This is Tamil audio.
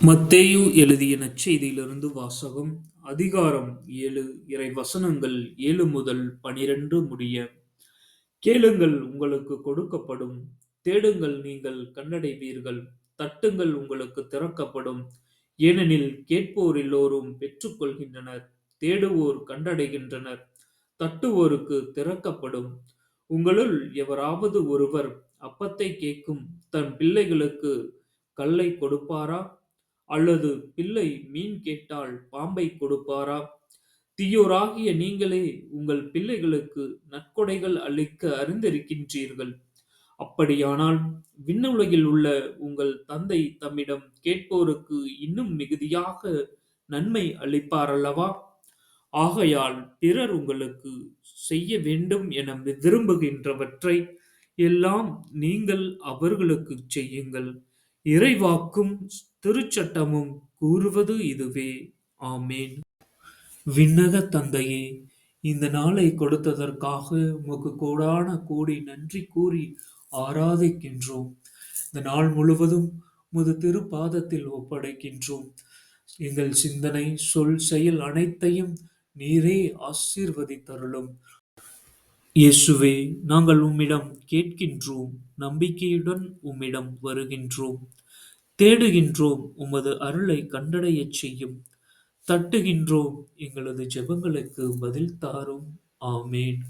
மத்தேயு எழுதிய நற்செய்தியிலிருந்து வாசகம். அதிகாரம் 7, இறை வசனங்கள் 7 முதல் 12 முடிய. கேளுங்கள், உங்களுக்கு கொடுக்கப்படும். தேடுங்கள், நீங்கள் கண்டடைவீர்கள். தட்டுங்கள், உங்களுக்கு திறக்கப்படும். ஏனெனில் கேட்போர் எல்லோரும் பெற்றுக்கொள்கின்றனர். தேடுவோர் கண்டடைகின்றனர். தட்டுவோருக்கு திறக்கப்படும். உங்களுள் எவராவது ஒருவர் அப்பத்தை கேட்கும் தன் பிள்ளைகளுக்கு கல்லை கொடுப்பாரா? அல்லது பிள்ளை மீன் கேட்டால் பாம்பை கொடுப்பாரா? தீயோராகிய நீங்களே உங்கள் பிள்ளைகளுக்கு நற்கொடைகள் அளிக்க அறிந்திருக்கின்றீர்கள். அப்படியானால் விண்ணுலகில் உள்ள உங்கள் தந்தை தம்மிடம் கேட்போருக்கு இன்னும் மிகுதியாக நன்மை அளிப்பாரல்லவா? ஆகையால் பிறர் உங்களுக்கு செய்ய வேண்டும் என விரும்புகின்றவற்றை எல்லாம் நீங்கள் அவர்களுக்குச் செய்யுங்கள். இறைவாக்கும் திருச்சட்டமும் கூறுவது இதுவே. ஆமென். விண்ணக தந்தையே, இந்த நாளை கொடுத்ததற்காக உமக்கு கோடான கோடி நன்றி கூறி ஆராதிக்கின்றோம். இந்த நாள் முழுவதும் உமது திருப்பாதத்தில் ஒப்படைக்கின்றோம். எங்கள் சிந்தனை, சொல், செயல் அனைத்தையும் நீரே ஆசீர்வதித்தருளும். இயேசுவே, நாங்கள் உம்மிடம் கேட்கின்றோம். நம்பிக்கையுடன் உம்மிடம் வருகின்றோம். தேடுகின்றோம், உமது அருளை கண்டடையச் செய்யும். தட்டுகின்றோம், எங்களது ஜெபங்களுக்கு பதில் தாரும். ஆமென்.